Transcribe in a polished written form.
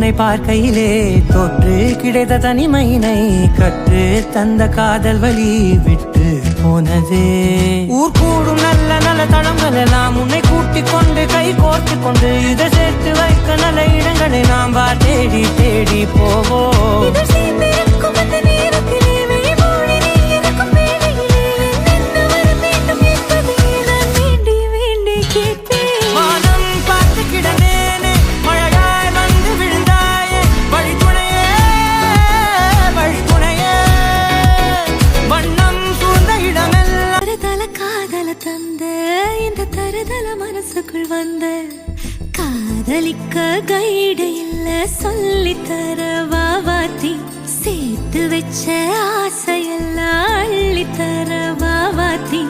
உன்னை பார்க்கையிலே தொற்று கிடைத்த தனிமையினை கற்று தந்த காதல் வழி விட்டு போனதே. ஊர் கூடும் நல்ல நல்ல தளங்கள் எல்லாம் உன்னை கூட்டிக் கொண்டு கை கோர்த்து கொண்டு இதை சேர்த்து வைக்க நல்ல இடங்களை நாம் தேடி தேடி போவோம். மனசுக்குள் வந்த காதலிக்க கைடு இல்ல சொல்லித்தர வாவாத்தி சேர்த்து வச்ச ஆசையெல்லாம் அள்ளித்தர வாவாத்தி.